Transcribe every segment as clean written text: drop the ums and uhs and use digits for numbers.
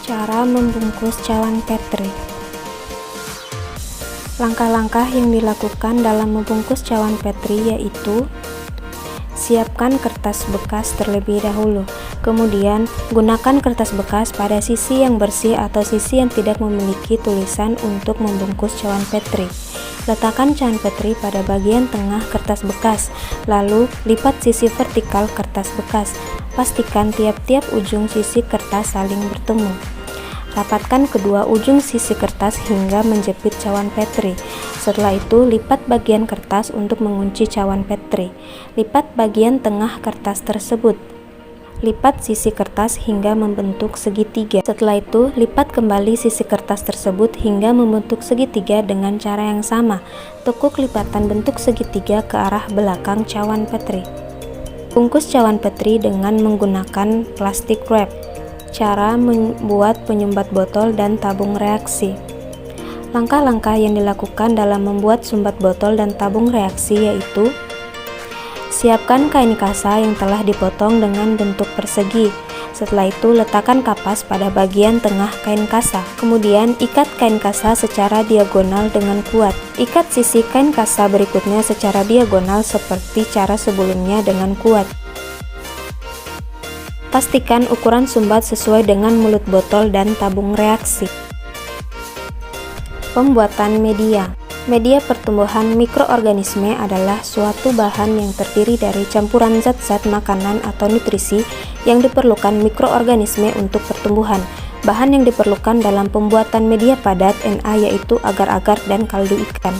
Cara membungkus cawan Petri. Langkah-langkah yang dilakukan dalam membungkus cawan Petri yaitu: siapkan kertas bekas terlebih dahulu. Kemudian, gunakan kertas bekas pada sisi yang bersih atau sisi yang tidak memiliki tulisan untuk membungkus cawan Petri. Letakkan cawan Petri pada bagian tengah kertas bekas, lalu lipat sisi vertikal kertas bekas. Pastikan tiap-tiap ujung sisi kertas saling bertemu. Rapatkan kedua ujung sisi kertas hingga menjepit cawan Petri. Setelah itu, lipat bagian kertas untuk mengunci cawan Petri. Lipat bagian tengah kertas tersebut. Lipat sisi kertas hingga membentuk segitiga. Setelah itu, lipat kembali sisi kertas tersebut hingga membentuk segitiga dengan cara yang sama. Tekuk lipatan bentuk segitiga ke arah belakang cawan Petri. Bungkus cawan Petri dengan menggunakan plastik wrap. Cara membuat penyumbat botol dan tabung reaksi. Langkah-langkah yang dilakukan dalam membuat sumbat botol dan tabung reaksi yaitu: siapkan kain kasa yang telah dipotong dengan bentuk persegi. Setelah itu, letakkan kapas pada bagian tengah kain kasa. Kemudian, ikat kain kasa secara diagonal dengan kuat. Ikat sisi kain kasa berikutnya secara diagonal seperti cara sebelumnya dengan kuat. Pastikan ukuran sumbat sesuai dengan mulut botol dan tabung reaksi. Pembuatan media. Media pertumbuhan mikroorganisme adalah suatu bahan yang terdiri dari campuran zat-zat makanan atau nutrisi yang diperlukan mikroorganisme untuk pertumbuhan. Bahan yang diperlukan dalam pembuatan media padat Na yaitu agar-agar dan kaldu ikan.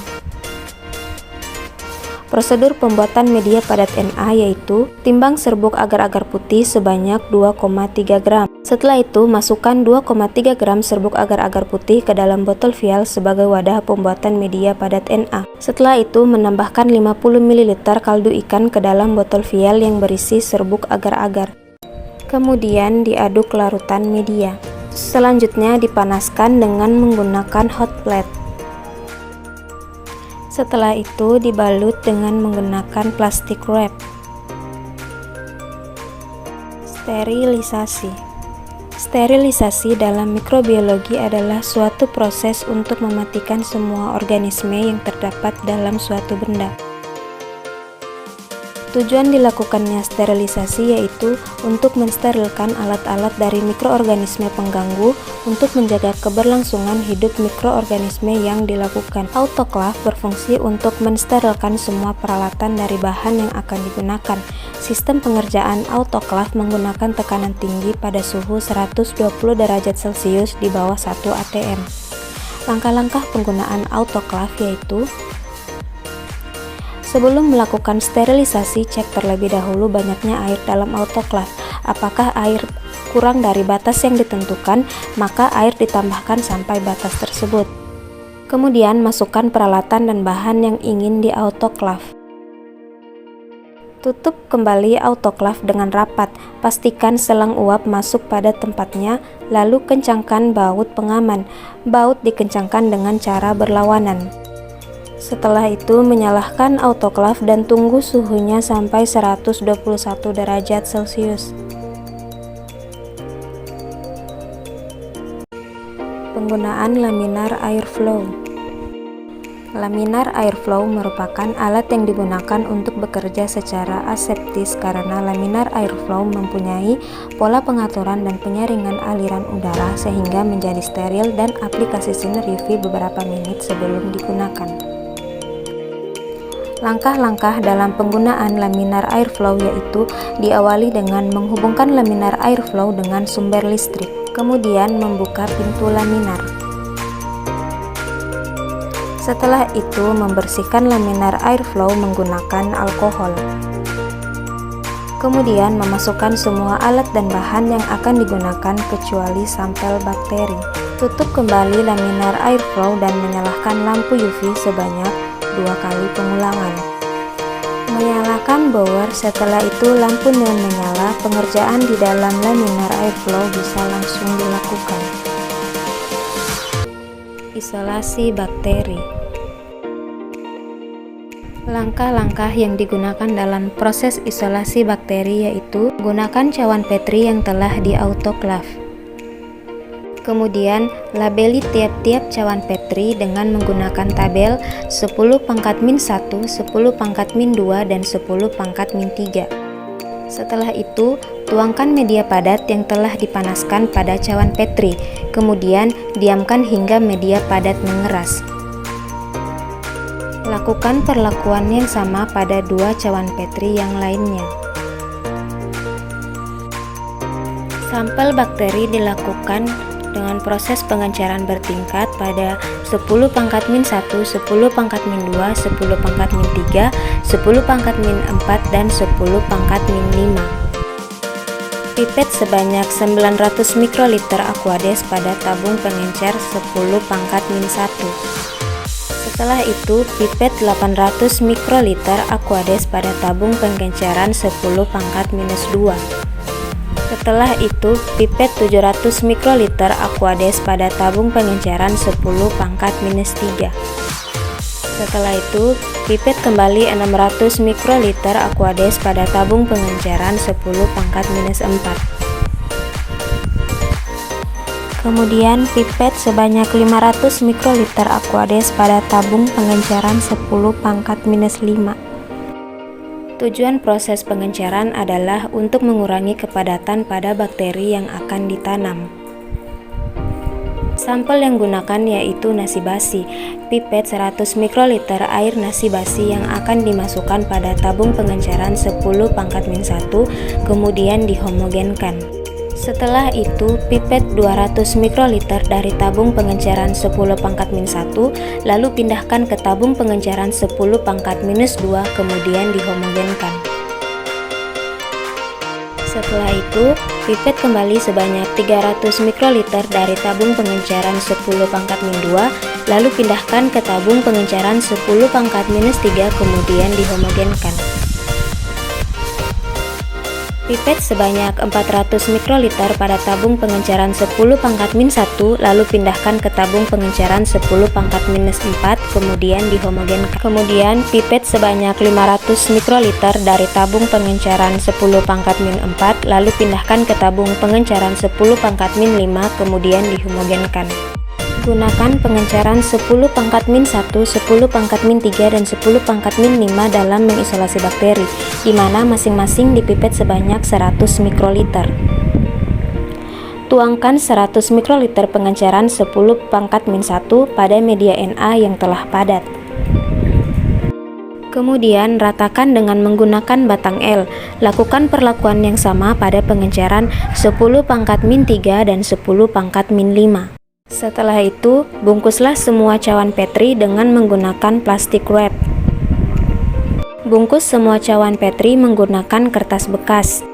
Prosedur pembuatan media padat Na yaitu: timbang serbuk agar-agar putih sebanyak 2,3 gram. Setelah itu, masukkan 2,3 gram serbuk agar-agar putih ke dalam botol vial sebagai wadah pembuatan media padat Na. Setelah itu, menambahkan 50 ml kaldu ikan ke dalam botol vial yang berisi serbuk agar-agar. Kemudian diaduk larutan media. Selanjutnya dipanaskan dengan menggunakan hot plate. Setelah itu dibalut dengan menggunakan plastik wrap. Sterilisasi. Sterilisasi dalam mikrobiologi adalah suatu proses untuk mematikan semua organisme yang terdapat dalam suatu benda. Tujuan dilakukannya sterilisasi yaitu untuk mensterilkan alat-alat dari mikroorganisme pengganggu untuk menjaga keberlangsungan hidup mikroorganisme yang dilakukan. Autoklaf berfungsi untuk mensterilkan semua peralatan dari bahan yang akan digunakan. Sistem pengerjaan autoklaf menggunakan tekanan tinggi pada suhu 120 derajat Celcius di bawah 1 atm. Langkah-langkah penggunaan autoklaf yaitu: sebelum melakukan sterilisasi, cek terlebih dahulu banyaknya air dalam autoklaf. Apakah air kurang dari batas yang ditentukan, maka air ditambahkan sampai batas tersebut. Kemudian masukkan peralatan dan bahan yang ingin di autoklaf. Tutup kembali autoklaf dengan rapat. Pastikan selang uap masuk pada tempatnya, lalu kencangkan baut pengaman. Baut dikencangkan dengan cara berlawanan. Setelah itu, menyalakan autoklaf dan tunggu suhunya sampai 121 derajat Celcius. Penggunaan laminar airflow. Laminar airflow merupakan alat yang digunakan untuk bekerja secara aseptis karena laminar airflow mempunyai pola pengaturan dan penyaringan aliran udara sehingga menjadi steril dan aplikasi sinar UV beberapa menit sebelum digunakan. Langkah-langkah dalam penggunaan laminar airflow yaitu: diawali dengan menghubungkan laminar airflow dengan sumber listrik, kemudian membuka pintu laminar. Setelah itu, membersihkan laminar airflow menggunakan alkohol. Kemudian memasukkan semua alat dan bahan yang akan digunakan kecuali sampel bakteri. Tutup kembali laminar airflow dan menyalakan lampu UV sebanyak 2 kali pengulangan. Menyalakan blower, setelah itu lampu neon menyala. Pengerjaan di dalam laminar airflow bisa langsung dilakukan. Isolasi bakteri. Langkah-langkah yang digunakan dalam proses isolasi bakteri yaitu: gunakan cawan Petri yang telah di autoklaf. Kemudian, labeli tiap-tiap cawan Petri dengan menggunakan tabel 10 pangkat min 1, 10 pangkat min 2, dan 10 pangkat min 3. Setelah itu, tuangkan media padat yang telah dipanaskan pada cawan Petri. Kemudian, diamkan hingga media padat mengeras. Lakukan perlakuan yang sama pada dua cawan Petri yang lainnya. Sampel bakteri dilakukan dengan proses pengenceran bertingkat pada 10 pangkat min 1, 10 pangkat min 2, 10 pangkat min 3, 10 pangkat min 4, dan 10 pangkat min 5. Pipet sebanyak 900 mikroliter Aquades pada tabung pengencer 10 pangkat min 1. Setelah itu, pipet 800 mikroliter Aquades pada tabung pengenceran 10 pangkat minus 2. Setelah itu, pipet 700 mikroliter Aquades pada tabung pengenceran 10 pangkat minus 3. Setelah itu, pipet kembali 600 mikroliter Aquades pada tabung pengenceran 10 pangkat minus 4. Kemudian, pipet sebanyak 500 mikroliter Aquades pada tabung pengenceran 10 pangkat minus 5. Tujuan proses pengenceran adalah untuk mengurangi kepadatan pada bakteri yang akan ditanam. Sampel yang gunakan yaitu nasi basi. Pipet 100 mikroliter air nasi basi yang akan dimasukkan pada tabung pengenceran 10 pangkat min 1, kemudian dihomogenkan. Setelah itu, pipet 200 mikroliter dari tabung pengenceran 10 pangkat min 1, lalu pindahkan ke tabung pengenceran 10 pangkat minus 2, kemudian dihomogenkan. Setelah itu, pipet kembali sebanyak 300 mikroliter dari tabung pengenceran 10 pangkat min 2, lalu pindahkan ke tabung pengenceran 10 pangkat minus 3, kemudian dihomogenkan. Pipet sebanyak 400 mikroliter pada tabung pengenceran 10 pangkat min 1, lalu pindahkan ke tabung pengenceran 10 pangkat minus 4, kemudian dihomogenkan. Kemudian, pipet sebanyak 500 mikroliter dari tabung pengenceran 10 pangkat min 4, lalu pindahkan ke tabung pengenceran 10 pangkat min 5, kemudian dihomogenkan. Gunakan pengenceran 10 pangkat min 1, 10 pangkat min 3, dan 10 pangkat min 5 dalam mengisolasi bakteri, di mana masing-masing dipipet sebanyak 100 mikroliter. Tuangkan 100 mikroliter pengenceran 10 pangkat min 1 pada media Na yang telah padat. Kemudian, ratakan dengan menggunakan batang L. Lakukan perlakuan yang sama pada pengenceran 10 pangkat min 3 dan 10 pangkat min 5. Setelah itu, bungkuslah semua cawan Petri dengan menggunakan plastik wrap. Bungkus semua cawan Petri menggunakan kertas bekas.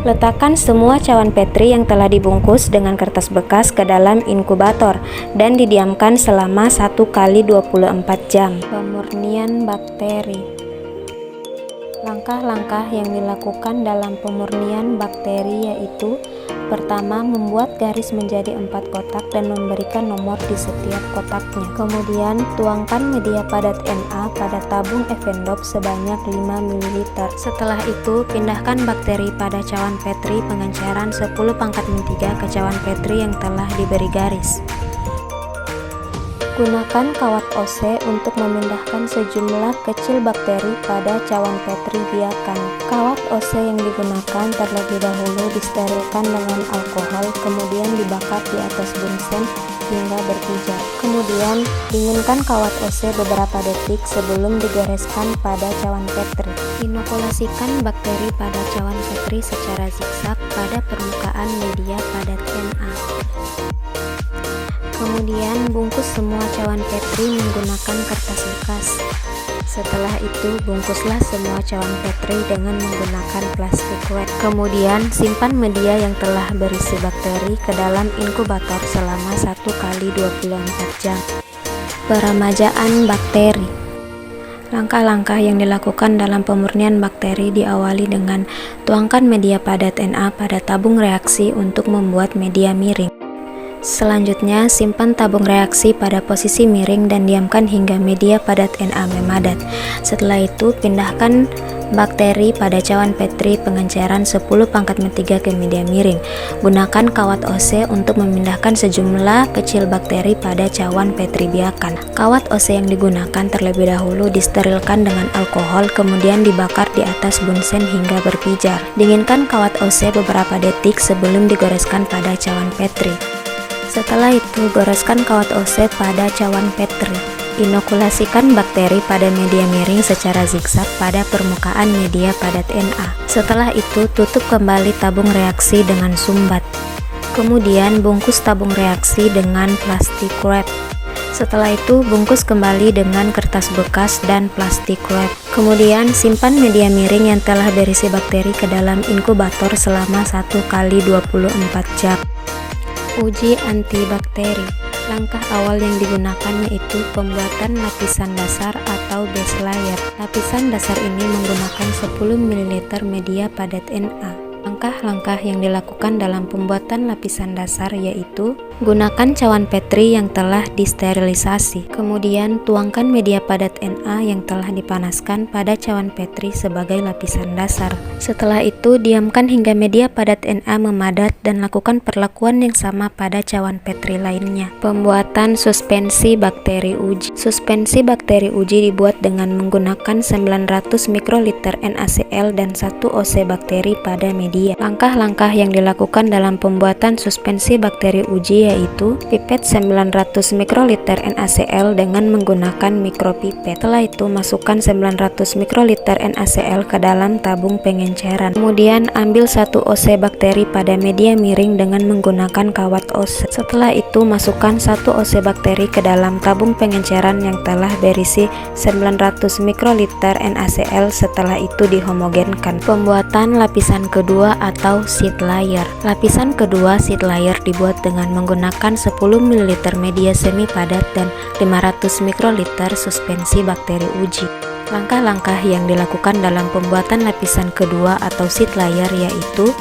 Letakkan semua cawan Petri yang telah dibungkus dengan kertas bekas ke dalam inkubator dan didiamkan selama 1 kali 24 jam. Pemurnian bakteri. Langkah-langkah yang dilakukan dalam pemurnian bakteri yaitu: pertama, membuat garis menjadi 4 kotak dan memberikan nomor di setiap kotaknya. Kemudian, tuangkan media padat Na pada tabung Evendop sebanyak 5 ml. Setelah itu, pindahkan bakteri pada cawan Petri pengenceran 10 pangkat min 3 ke cawan Petri yang telah diberi garis. Gunakan kawat OC untuk memindahkan sejumlah kecil bakteri pada cawan Petri biakan. Kawat OC yang digunakan terlebih dahulu disterilkan dengan alkohol, kemudian dibakar di atas bunsen hingga berpijar. Kemudian, dinginkan kawat OC beberapa detik sebelum digoreskan pada cawan Petri. Inokulasikan bakteri pada cawan Petri secara zigzag pada permukaan media padat Na. Kemudian, bungkus semua cawan Petri menggunakan kertas bekas. Setelah itu, bungkuslah semua cawan Petri dengan menggunakan plastik wrap. Kemudian, simpan media yang telah berisi bakteri ke dalam inkubator selama 1 kali 24 jam. Peremajaan bakteri. Langkah-langkah yang dilakukan dalam pemurnian bakteri diawali dengan tuangkan media padat Na pada tabung reaksi untuk membuat media miring. Selanjutnya, simpan tabung reaksi pada posisi miring dan diamkan hingga media padat Na memadat. Setelah itu, pindahkan bakteri pada cawan Petri pengenceran 10 pangkat -3 ke media miring. Gunakan kawat OC untuk memindahkan sejumlah kecil bakteri pada cawan Petri biakan. Kawat OC yang digunakan terlebih dahulu disterilkan dengan alkohol, kemudian dibakar di atas bunsen hingga berpijar. Dinginkan kawat OC beberapa detik sebelum digoreskan pada cawan Petri. Setelah itu, goreskan kawat OC pada cawan Petri. Inokulasikan bakteri pada media miring secara zigzag pada permukaan media padat Na. Setelah itu, tutup kembali tabung reaksi dengan sumbat. Kemudian, bungkus tabung reaksi dengan plastik wrap. Setelah itu, bungkus kembali dengan kertas bekas dan plastik wrap. Kemudian, simpan media miring yang telah berisi bakteri ke dalam inkubator selama 1 kali 24 jam. Uji antibakteri. Langkah awal yang digunakan yaitu pembuatan lapisan dasar atau base layer. Lapisan dasar ini menggunakan 10 ml media padat Na. Langkah-langkah yang dilakukan dalam pembuatan lapisan dasar yaitu gunakan cawan Petri yang telah disterilisasi. Kemudian tuangkan media padat Na yang telah dipanaskan pada cawan Petri sebagai lapisan dasar. Setelah itu diamkan hingga media padat Na memadat dan lakukan perlakuan yang sama pada cawan Petri lainnya. Pembuatan suspensi bakteri uji. Suspensi bakteri uji dibuat dengan menggunakan 900 mikroliter NaCl dan 1 OC bakteri pada media. Langkah-langkah yang dilakukan dalam pembuatan suspensi bakteri uji yaitu pipet 900 mikroliter NaCl dengan menggunakan mikropipet. Setelah itu masukkan 900 mikroliter NaCl ke dalam tabung pengenceran. Kemudian ambil 1 OC bakteri pada media miring dengan menggunakan kawat OC. Setelah itu masukkan 1 OC bakteri ke dalam tabung pengenceran yang telah berisi 900 mikroliter NaCl. Setelah itu dihomogenkan. Pembuatan lapisan kedua atau sheet layer. Lapisan kedua sheet layer dibuat dengan menggunakan 10 ml media semi padat dan 500 mikroliter suspensi bakteri uji. Langkah-langkah yang dilakukan dalam pembuatan lapisan kedua atau sheet layer yaitu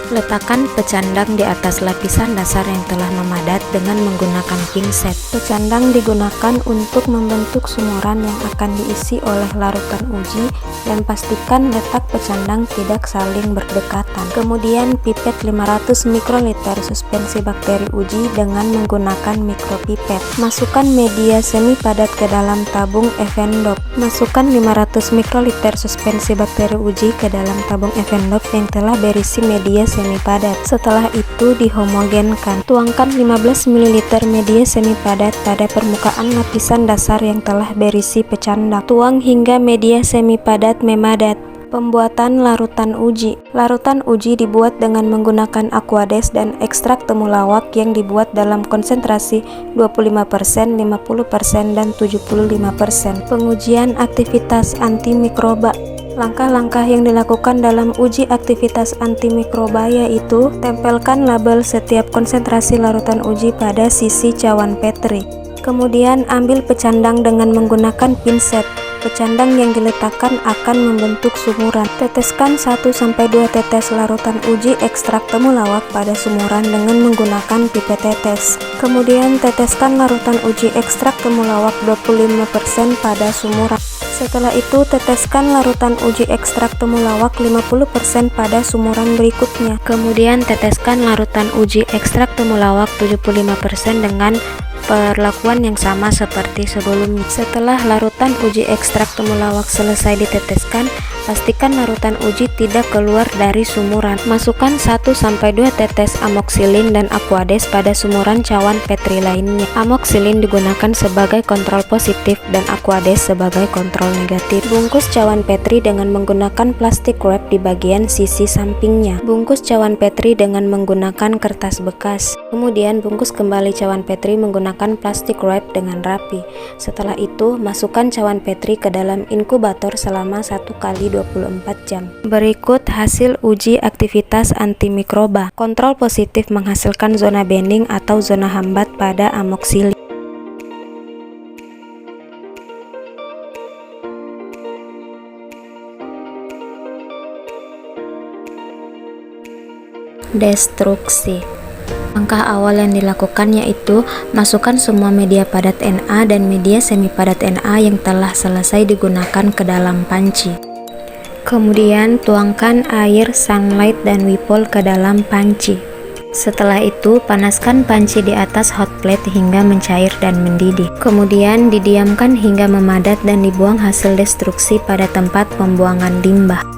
letakkan pecandang di atas lapisan dasar yang telah memadat dengan menggunakan pinset. Pecandang digunakan untuk membentuk sumuran yang akan diisi oleh larutan uji dan pastikan letak pecandang tidak saling berdekatan. Kemudian pipet 500 mikroliter suspensi bakteri uji dengan menggunakan mikropipet. Masukkan media semi padat ke dalam tabung Evendop. Masukkan 500 mikroliter suspensi bakteri uji ke dalam tabung Evendop yang telah berisi media semi padat. Setelah itu dihomogenkan. Tuangkan 15 ml media semi padat pada permukaan lapisan dasar yang telah berisi pecandang. Tuang hingga media semi padat memadat. Pembuatan larutan uji. Larutan uji dibuat dengan menggunakan aquades dan ekstrak temulawak yang dibuat dalam konsentrasi 25%, 50%, dan 75%. Pengujian aktivitas antimikroba. Langkah-langkah yang dilakukan dalam uji aktivitas antimikroba yaitu tempelkan label setiap konsentrasi larutan uji pada sisi cawan Petri. Kemudian ambil pecandang dengan menggunakan pinset. Pecandang yang diletakkan akan membentuk sumuran. Teteskan 1-2 tetes larutan uji ekstrak temulawak pada sumuran dengan menggunakan pipet tetes. Kemudian teteskan larutan uji ekstrak temulawak 25% pada sumuran. Setelah itu teteskan larutan uji ekstrak temulawak 50% pada sumuran berikutnya. Kemudian teteskan larutan uji ekstrak temulawak 75% dengan perlakuan yang sama seperti sebelumnya. Setelah larutan uji ekstrak temulawak selesai diteteskan, pastikan larutan uji tidak keluar dari sumuran. Masukkan 1-2 tetes amoksilin dan aquades pada sumuran cawan Petri lainnya. Amoksilin digunakan sebagai kontrol positif dan aquades sebagai kontrol negatif. Bungkus cawan Petri dengan menggunakan plastik wrap di bagian sisi sampingnya. Bungkus cawan Petri dengan menggunakan kertas bekas. Kemudian bungkus kembali cawan Petri menggunakan plastik wrap dengan rapi. Setelah itu, masukkan cawan Petri ke dalam inkubator selama 1 kali 24 jam. Berikut hasil uji aktivitas antimikroba. Kontrol positif menghasilkan zona bending atau zona hambat pada amoksilin. Destruksi. Langkah awal yang dilakukan yaitu masukkan semua media padat Na dan media semi padat Na yang telah selesai digunakan ke dalam panci. Kemudian tuangkan air, sunlight, dan wipol ke dalam panci. Setelah itu, panaskan panci di atas hot plate hingga mencair dan mendidih. Kemudian didiamkan hingga memadat dan dibuang hasil destruksi pada tempat pembuangan limbah.